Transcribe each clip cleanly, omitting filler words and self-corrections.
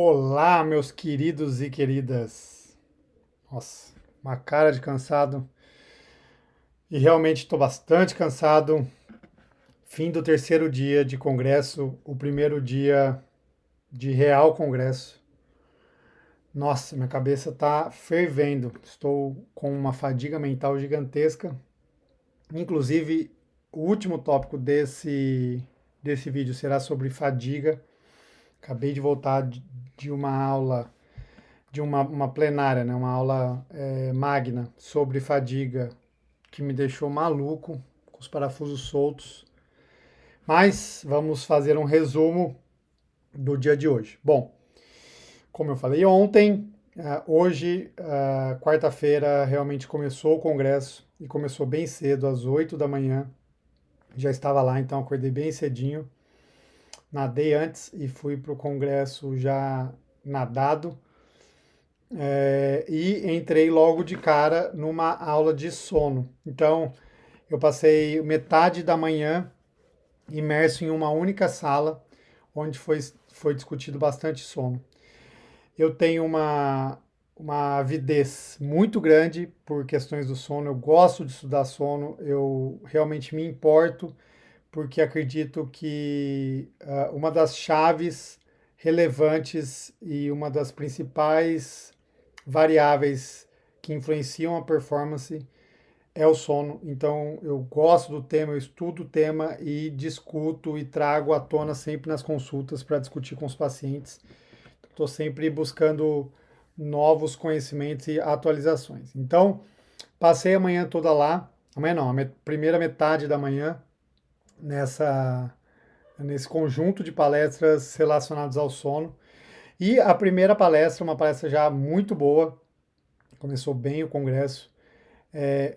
Olá, meus queridos e queridas. Nossa, uma cara de cansado. E realmente estou bastante cansado. Fim do terceiro dia de congresso, o primeiro dia de real congresso. Nossa, minha cabeça está fervendo. Estou com uma fadiga mental gigantesca. Inclusive, o último tópico desse vídeo será sobre fadiga. Acabei de voltar de uma aula de uma plenária, né, uma aula magna sobre fadiga, que me deixou maluco, com os parafusos soltos. Mas vamos fazer um resumo do dia de hoje. Bom, como eu falei ontem, hoje, quarta-feira, realmente começou o congresso e começou bem cedo, às 8 da manhã. Já estava lá, então acordei bem cedinho, nadei antes e fui para o congresso já nadado. E entrei logo de cara numa aula de sono. Então, eu passei metade da manhã imerso em uma única sala, onde foi discutido bastante sono. Eu tenho uma avidez muito grande por questões do sono, eu gosto de estudar sono, eu realmente me importo, porque acredito que uma das chaves relevantes e uma das principais variáveis que influenciam a performance é o sono. Então, eu gosto do tema, eu estudo o tema e discuto e trago à tona sempre nas consultas para discutir com os pacientes. Estou sempre buscando novos conhecimentos e atualizações. Então, passei a manhã toda lá, amanhã não, primeira metade da manhã, nesse conjunto de palestras relacionadas ao sono. E a primeira palestra, uma palestra já muito boa, começou bem o congresso,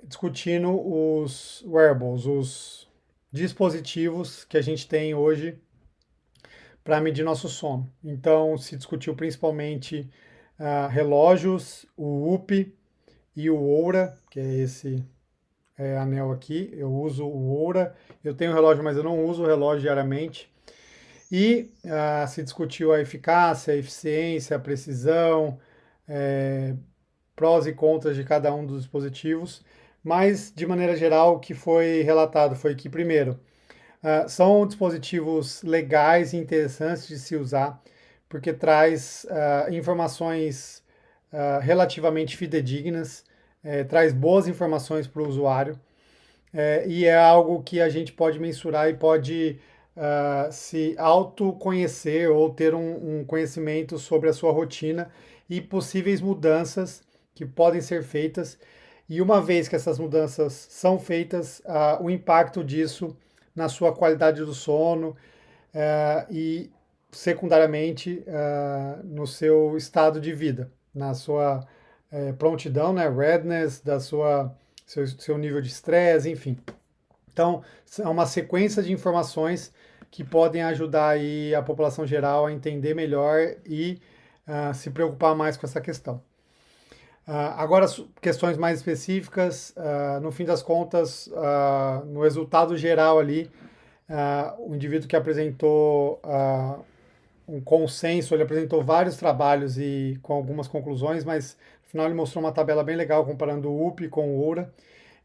discutindo os wearables, os dispositivos que a gente tem hoje para medir nosso sono. Então, se discutiu principalmente relógios, o Whoop e o Oura, que é esse anel aqui. Eu uso o Oura. Eu tenho o relógio, mas eu não uso o relógio diariamente. E se discutiu a eficácia, a eficiência, a precisão, prós e contras de cada um dos dispositivos, mas de maneira geral o que foi relatado foi que, primeiro, são dispositivos legais e interessantes de se usar, porque traz informações relativamente fidedignas, traz boas informações para o usuário, e é algo que a gente pode mensurar e pode se autoconhecer ou ter um conhecimento sobre a sua rotina e possíveis mudanças que podem ser feitas. E uma vez que essas mudanças são feitas, o impacto disso na sua qualidade do sono e, secundariamente, no seu estado de vida, na sua prontidão, né, readiness, seu nível de estresse, enfim. Então, é uma sequência de informações que podem ajudar aí a população geral a entender melhor e se preocupar mais com essa questão. Agora, questões mais específicas, no fim das contas, no resultado geral ali, o indivíduo que apresentou um consenso, ele apresentou vários trabalhos e com algumas conclusões, mas no final ele mostrou uma tabela bem legal comparando o UP com o Oura,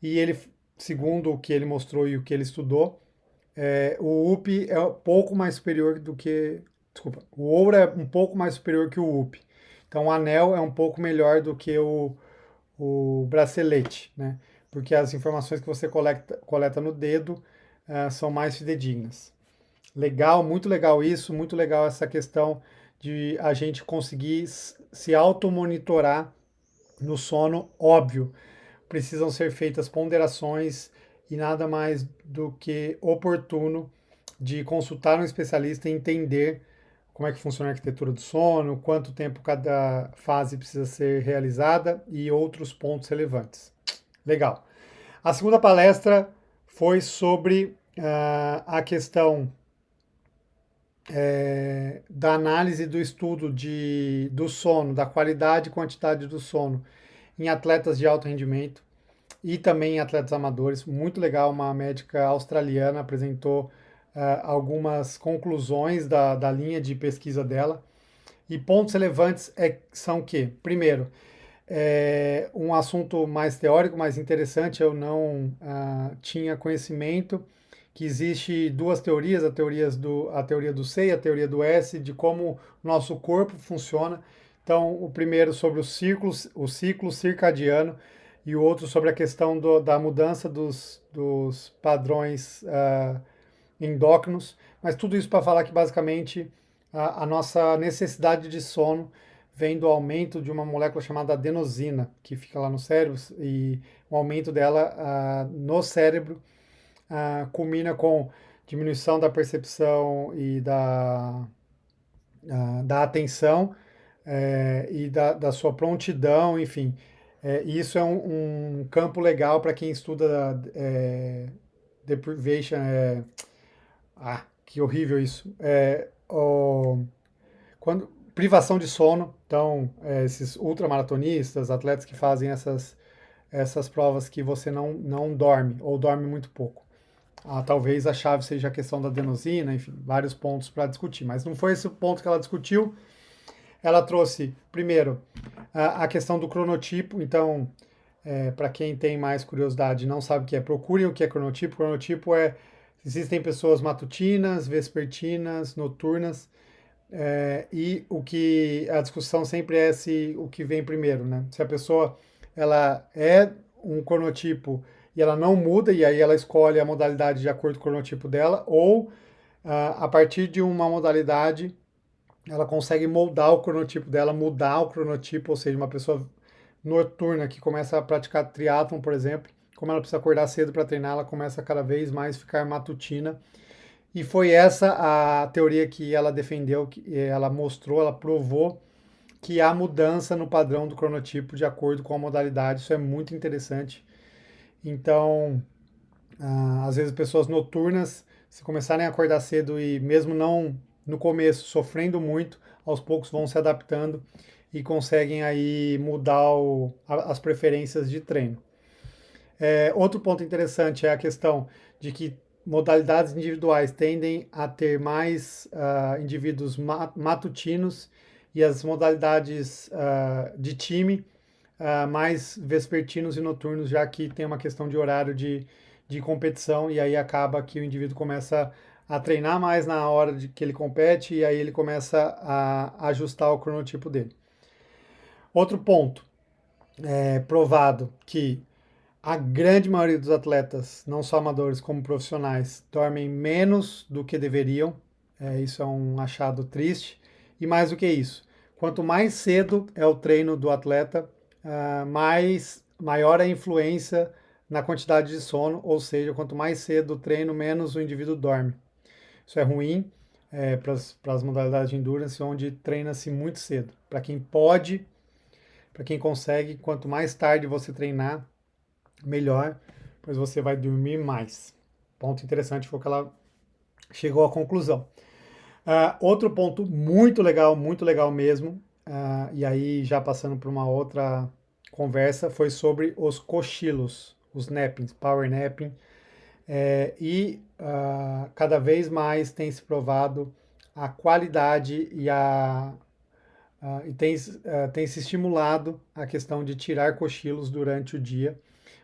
e ele, segundo o que ele mostrou e o que ele estudou, o UP é um pouco mais superior do que. Desculpa, o Oura é um pouco mais superior que o UP. Então o anel é um pouco melhor do que o bracelete, né? Porque as informações que você coleta no dedo são mais fidedignas. Legal, muito legal isso, muito legal essa questão de a gente conseguir se automonitorar no sono, óbvio. Precisam ser feitas ponderações e nada mais do que oportuno de consultar um especialista e entender como é que funciona a arquitetura do sono, quanto tempo cada fase precisa ser realizada e outros pontos relevantes. Legal. A segunda palestra foi sobre a questão da análise do estudo do sono, da qualidade e quantidade do sono em atletas de alto rendimento e também em atletas amadores. Muito legal, uma médica australiana apresentou algumas conclusões da linha de pesquisa dela E pontos relevantes são o quê? Primeiro, um assunto mais teórico, mais interessante, eu não tinha conhecimento que existe duas teorias, a teoria do C e a teoria do S, de como o nosso corpo funciona. Então, o primeiro sobre o ciclo circadiano e o outro sobre a questão da mudança dos padrões endócrinos, mas tudo isso para falar que basicamente a nossa necessidade de sono vem do aumento de uma molécula chamada adenosina, que fica lá no cérebro, e o aumento dela no cérebro culmina com diminuição da percepção e da atenção e da sua prontidão, enfim. E isso é um campo legal para quem estuda deprivation, que horrível isso. Privação de sono, então, esses ultramaratonistas, atletas que fazem essas provas que você não dorme, ou dorme muito pouco. Talvez a chave seja a questão da adenosina, enfim, vários pontos para discutir, mas não foi esse o ponto que ela discutiu. Ela trouxe, primeiro, a questão do cronotipo, então, para quem tem mais curiosidade e não sabe o que é, procurem o que é cronotipo. Cronotipo existem pessoas matutinas, vespertinas, noturnas, e o que a discussão sempre é o que vem primeiro, né? Se a pessoa ela é um cronotipo e ela não muda, e aí ela escolhe a modalidade de acordo com o cronotipo dela, ou a partir de uma modalidade ela consegue moldar o cronotipo dela, mudar o cronotipo, ou seja, uma pessoa noturna que começa a praticar triatlon, por exemplo, como ela precisa acordar cedo para treinar, ela começa a cada vez mais ficar matutina. E foi essa a teoria que ela defendeu, que ela mostrou, ela provou que há mudança no padrão do cronotipo de acordo com a modalidade. Isso é muito interessante. Então, às vezes pessoas noturnas, se começarem a acordar cedo e mesmo não no começo sofrendo muito, aos poucos vão se adaptando e conseguem aí mudar as preferências de treino. Outro ponto interessante é a questão de que modalidades individuais tendem a ter mais indivíduos matutinos e as modalidades de time mais vespertinos e noturnos, já que tem uma questão de horário de competição e aí acaba que o indivíduo começa a treinar mais na hora de que ele compete e aí ele começa a ajustar o cronotipo dele. Outro ponto, provado que a grande maioria dos atletas, não só amadores como profissionais, dormem menos do que deveriam. Isso é um achado triste. E mais do que isso, quanto mais cedo é o treino do atleta, maior a influência na quantidade de sono, ou seja, quanto mais cedo o treino, menos o indivíduo dorme. Isso é ruim para as modalidades de endurance, onde treina-se muito cedo. Para quem pode, para quem consegue, quanto mais tarde você treinar, melhor, pois você vai dormir mais. Ponto interessante foi que ela chegou à conclusão. Outro ponto muito legal mesmo, e aí já passando para uma outra conversa, foi sobre os cochilos, os nappings, power napping, cada vez mais tem se provado a qualidade e tem se estimulado a questão de tirar cochilos durante o dia,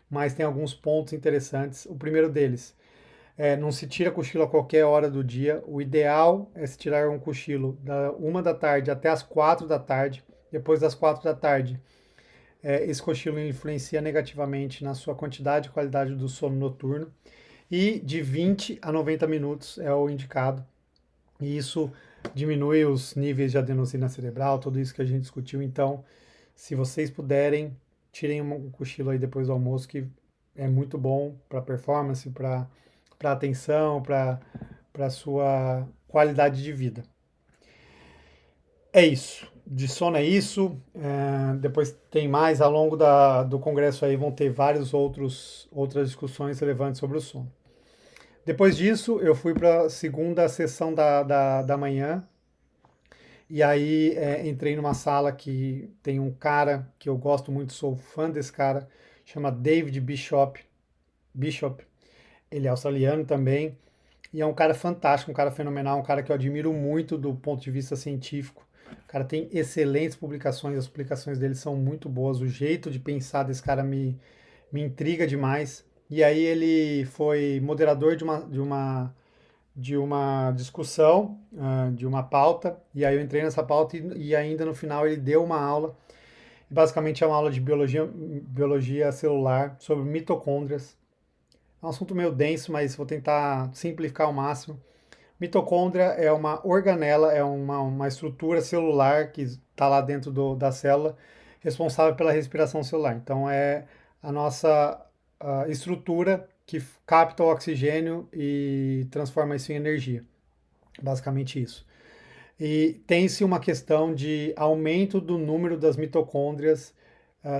mas tem alguns pontos interessantes. O primeiro deles, não se tira cochilo a qualquer hora do dia. O ideal é se tirar um cochilo da 1 da tarde até as 4 da tarde. Depois das 4 da tarde, esse cochilo influencia negativamente na sua quantidade e qualidade do sono noturno. E de 20 a 90 minutos é o indicado. E isso diminui os níveis de adenosina cerebral, tudo isso que a gente discutiu. Então, se vocês puderem, tirem um cochilo aí depois do almoço, que é muito bom para performance, para atenção, para a sua qualidade de vida. É isso. De sono é isso. Depois tem mais ao longo do congresso aí vão ter outras discussões relevantes sobre o sono. Depois disso, eu fui para a segunda sessão da manhã. E aí entrei numa sala que tem um cara que eu gosto muito, sou fã desse cara, chama David Bishop. Ele é australiano também. E é um cara fantástico, um cara fenomenal, um cara que eu admiro muito do ponto de vista científico. O cara tem excelentes publicações, as publicações dele são muito boas, o jeito de pensar desse cara me intriga demais. E aí ele foi moderador de uma discussão, de uma pauta, e aí eu entrei nessa pauta e ainda no final ele deu uma aula, basicamente é uma aula de biologia celular sobre mitocôndrias. É um assunto meio denso, mas vou tentar simplificar ao máximo. Mitocôndria é uma organela, é uma estrutura celular que está lá dentro da célula, responsável pela respiração celular. Então, é a nossa estrutura que capta o oxigênio e transforma isso em energia. Basicamente isso. E tem-se uma questão de aumento do número das mitocôndrias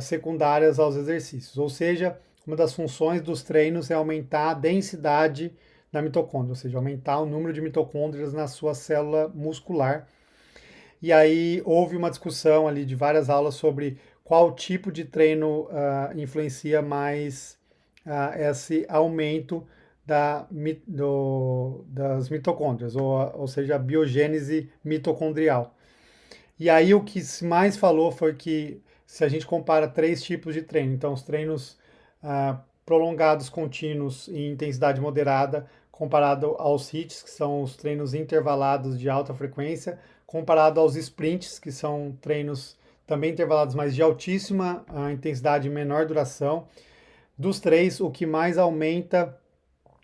secundárias aos exercícios. Ou seja, uma das funções dos treinos é aumentar a densidade da mitocôndria, ou seja, aumentar o número de mitocôndrias na sua célula muscular. E aí houve uma discussão ali de várias aulas sobre qual tipo de treino influencia mais esse aumento das mitocôndrias, ou seja, a biogênese mitocondrial. E aí o que se mais falou foi que se a gente compara três tipos de treino, então os treinos prolongados, contínuos e intensidade moderada, comparado aos HIITs, que são os treinos intervalados de alta frequência, comparado aos sprints, que são treinos também intervalados, mas de altíssima intensidade e menor duração. Dos três, o que mais aumenta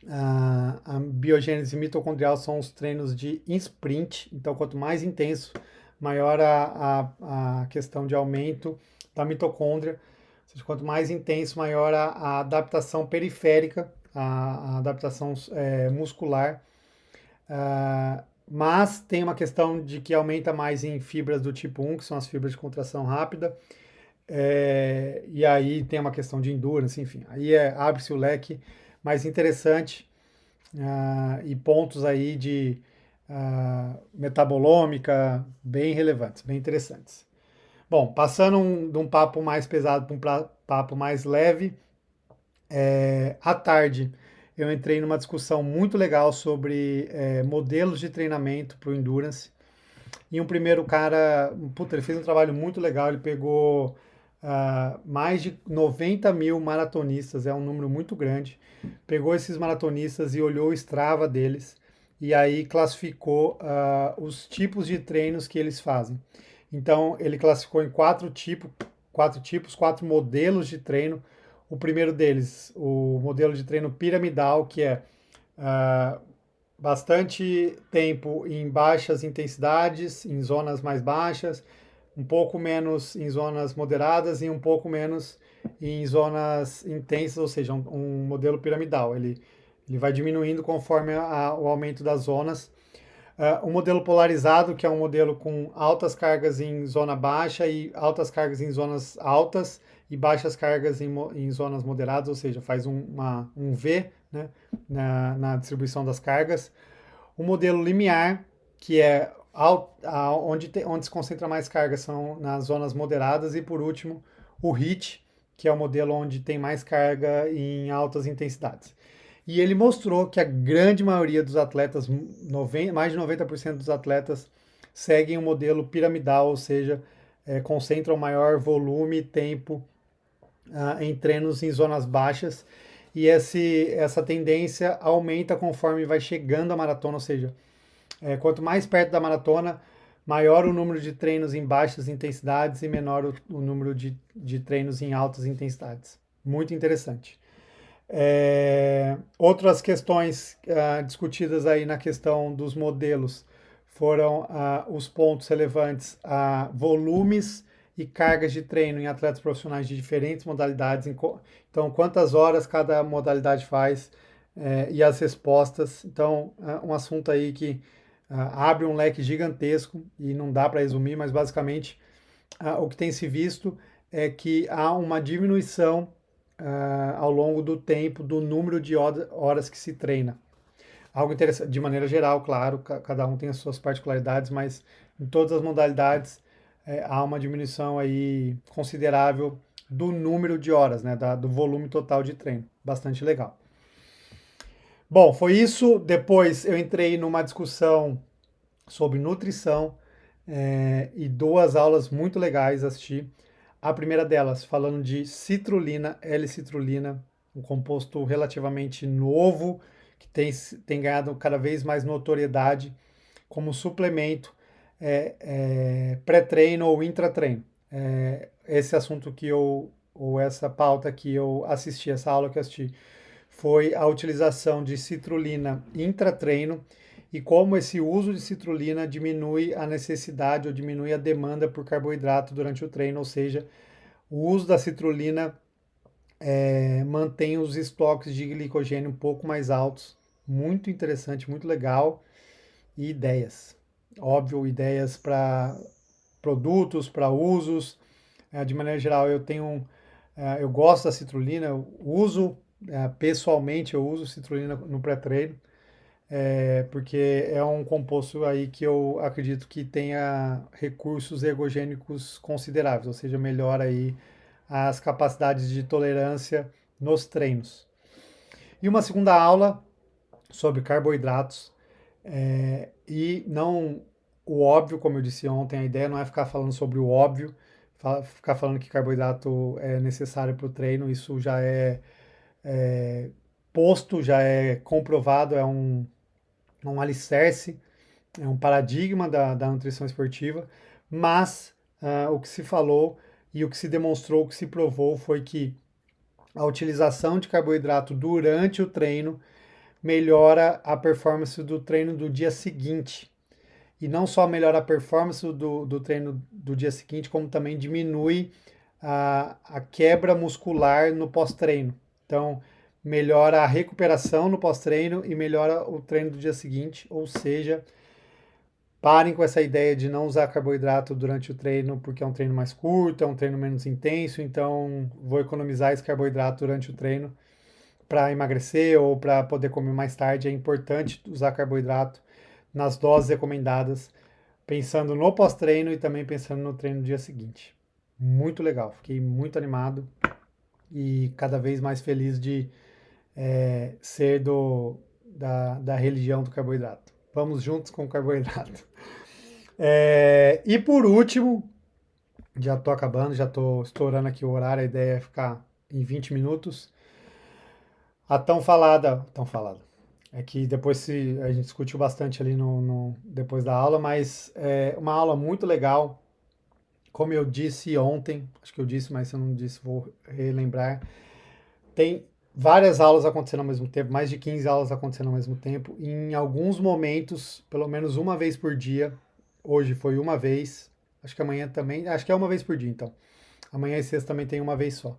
a biogênese mitocondrial são os treinos de sprint. Então, quanto mais intenso, maior a questão de aumento da mitocôndria. Ou seja, quanto mais intenso, maior a adaptação periférica, a adaptação muscular. Mas tem uma questão de que aumenta mais em fibras do tipo 1, que são as fibras de contração rápida. E aí tem uma questão de endurance, enfim. Aí abre-se o leque mais interessante e pontos aí de metabolômica bem relevantes, bem interessantes. Bom, passando de um papo mais pesado para um papo mais leve, à tarde eu entrei numa discussão muito legal sobre modelos de treinamento para o Endurance. E um primeiro cara, puta, ele fez um trabalho muito legal, ele pegou mais de 90 mil maratonistas, é um número muito grande. Pegou esses maratonistas e olhou o Strava deles, e aí classificou os tipos de treinos que eles fazem. Então, ele classificou em quatro modelos de treino. O primeiro deles, o modelo de treino piramidal, que é ah, bastante tempo em baixas intensidades, em zonas mais baixas, um pouco menos em zonas moderadas e um pouco menos em zonas intensas, ou seja, um modelo piramidal. Ele vai diminuindo conforme o aumento das zonas. Um modelo polarizado, que é um modelo com altas cargas em zona baixa e altas cargas em zonas altas e baixas cargas em zonas moderadas, ou seja, faz um V, né, na distribuição das cargas. O modelo limiar, que é onde se concentra mais carga, são nas zonas moderadas. E por último, o HIIT, que é o modelo onde tem mais carga em altas intensidades. E ele mostrou que a grande maioria dos atletas, mais de 90% dos atletas, seguem o modelo piramidal, ou seja, concentram maior volume e tempo em treinos em zonas baixas. E essa tendência aumenta conforme vai chegando a maratona, ou seja, quanto mais perto da maratona, maior o número de treinos em baixas intensidades e menor o número de treinos em altas intensidades. Muito interessante. Outras questões discutidas aí na questão dos modelos foram os pontos relevantes a volumes e cargas de treino em atletas profissionais de diferentes modalidades. Então, quantas horas cada modalidade faz e as respostas. Então, um assunto aí que abre um leque gigantesco e não dá para resumir, mas basicamente o que tem se visto é que há uma diminuição ao longo do tempo do número de horas que se treina. Algo interessante, de maneira geral, claro, cada um tem as suas particularidades, mas em todas as modalidades há uma diminuição aí considerável do número de horas, né, do volume total de treino. Bastante legal. Bom, foi isso. Depois eu entrei numa discussão sobre nutrição. e duas aulas muito legais assisti. A primeira delas falando de citrulina, L-citrulina, um composto relativamente novo que tem ganhado cada vez mais notoriedade como suplemento pré-treino ou intratreino. Esse assunto que eu, ou essa pauta que eu assisti, essa aula que eu assisti, foi a utilização de citrulina intratreino e como esse uso de citrulina diminui a necessidade ou diminui a demanda por carboidrato durante o treino, ou seja, o uso da citrulina mantém os estoques de glicogênio um pouco mais altos. Muito interessante, muito legal. E ideias. Óbvio, ideias para produtos, para usos. De maneira geral, eu gosto da citrulina, eu uso pessoalmente, eu uso citrulina no pré-treino, porque é um composto aí que eu acredito que tenha recursos ergogênicos consideráveis, ou seja, melhora aí as capacidades de tolerância nos treinos. E uma segunda aula sobre carboidratos, e não o óbvio, como eu disse ontem, a ideia não é ficar falando sobre o óbvio, ficar falando que carboidrato é necessário para o treino, isso já é posto, já é comprovado, um alicerce, é um paradigma da nutrição esportiva, mas o que se falou e o que se demonstrou, o que se provou foi que a utilização de carboidrato durante o treino melhora a performance do treino do dia seguinte. E não só melhora a performance do treino do dia seguinte, como também diminui a quebra muscular no pós-treino. Então, melhora a recuperação no pós-treino e melhora o treino do dia seguinte, ou seja, parem com essa ideia de não usar carboidrato durante o treino, porque é um treino mais curto, é um treino menos intenso, então vou economizar esse carboidrato durante o treino para emagrecer ou para poder comer mais tarde. É importante usar carboidrato nas doses recomendadas, pensando no pós-treino e também pensando no treino do dia seguinte. Muito legal, fiquei muito animado e cada vez mais feliz de ser da religião do carboidrato. Vamos juntos com o carboidrato. E por último, já estou acabando, já estou estourando aqui o horário, a ideia é ficar em 20 minutos. A tão falada. É que depois a gente discutiu bastante ali depois da aula, mas é uma aula muito legal. Como eu disse ontem, acho que eu disse, mas se eu não disse, vou relembrar. Tem várias aulas acontecendo ao mesmo tempo, mais de 15 aulas acontecendo ao mesmo tempo. E em alguns momentos, pelo menos uma vez por dia, hoje foi uma vez, acho que amanhã também, acho que é uma vez por dia então. Amanhã e sexta também tem uma vez só.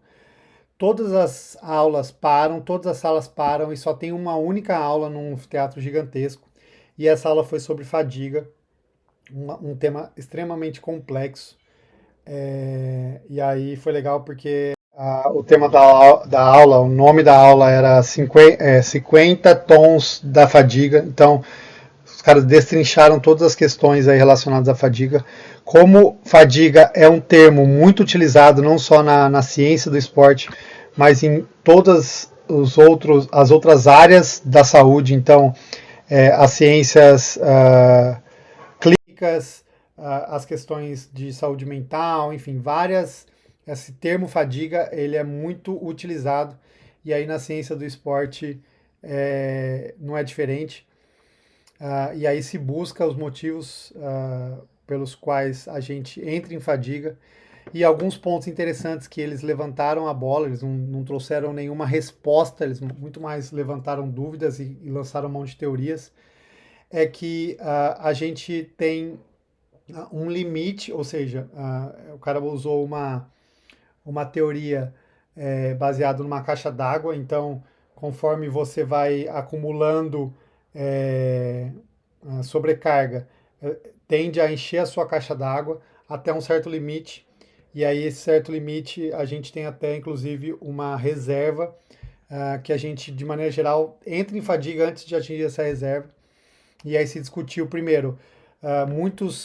Todas as aulas param, todas as salas param e só tem uma única aula num teatro gigantesco. E essa aula foi sobre fadiga, um tema extremamente complexo. E aí foi legal porque o tema da aula, o nome da aula era 50 tons da fadiga. Então, os caras destrincharam todas as questões aí relacionadas à fadiga. Como fadiga é um termo muito utilizado não só na ciência do esporte, mas em todas as outras áreas da saúde. Então, as ciências clínicas, as questões de saúde mental, enfim, várias. Esse termo fadiga ele é muito utilizado e aí na ciência do esporte não é diferente. E aí se busca os motivos pelos quais a gente entra em fadiga e alguns pontos interessantes que eles levantaram a bola, eles não trouxeram nenhuma resposta, eles muito mais levantaram dúvidas e lançaram um monte de teorias, é que a gente tem um limite, ou seja, o cara usou uma teoria baseada numa caixa d'água, então conforme você vai acumulando sobrecarga, tende a encher a sua caixa d'água até um certo limite, e aí esse certo limite a gente tem até inclusive uma reserva que a gente, de maneira geral, entra em fadiga antes de atingir essa reserva, e aí se discutiu primeiro,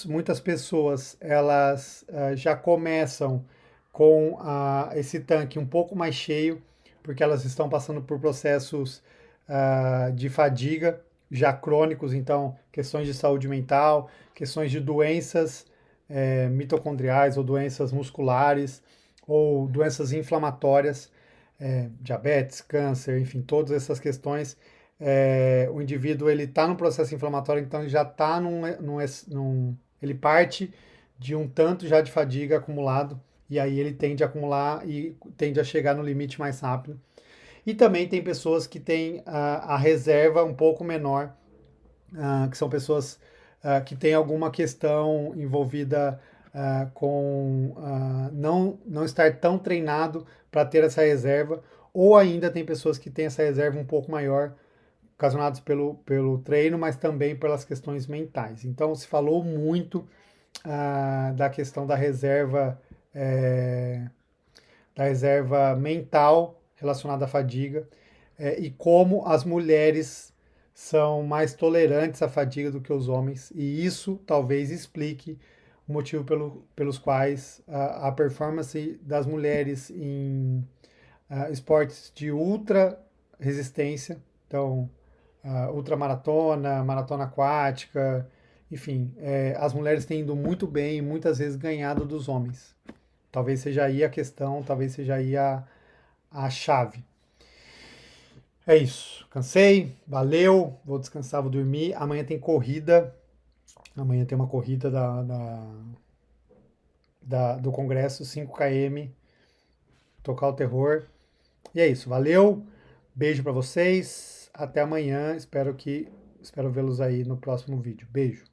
muitas pessoas elas já começam com esse tanque um pouco mais cheio, porque elas estão passando por processos de fadiga já crônicos, então questões de saúde mental, questões de doenças mitocondriais ou doenças musculares ou doenças inflamatórias, diabetes, câncer, enfim, todas essas questões. O indivíduo ele está no processo inflamatório, então ele já está ele parte de um tanto já de fadiga acumulado e aí ele tende a acumular e tende a chegar no limite mais rápido. E também tem pessoas que têm a reserva um pouco menor, que são pessoas que têm alguma questão envolvida com não estar tão treinado para ter essa reserva, ou ainda tem pessoas que têm essa reserva um pouco maior, ocasionados pelo treino, mas também pelas questões mentais. Então se falou muito da questão da reserva mental relacionada à fadiga, e como as mulheres são mais tolerantes à fadiga do que os homens, e isso talvez explique o motivo pelos quais a performance das mulheres em esportes de ultra resistência, então ultramaratona, maratona aquática, enfim, as mulheres têm ido muito bem e muitas vezes ganhado dos homens. Talvez seja aí a questão, talvez seja aí a chave. É isso. Cansei, valeu, vou descansar, vou dormir. Amanhã tem corrida. Amanhã tem uma corrida do Congresso, 5 km, tocar o terror. E é isso, valeu. Beijo para vocês. Até amanhã. Espero vê-los aí no próximo vídeo. Beijo.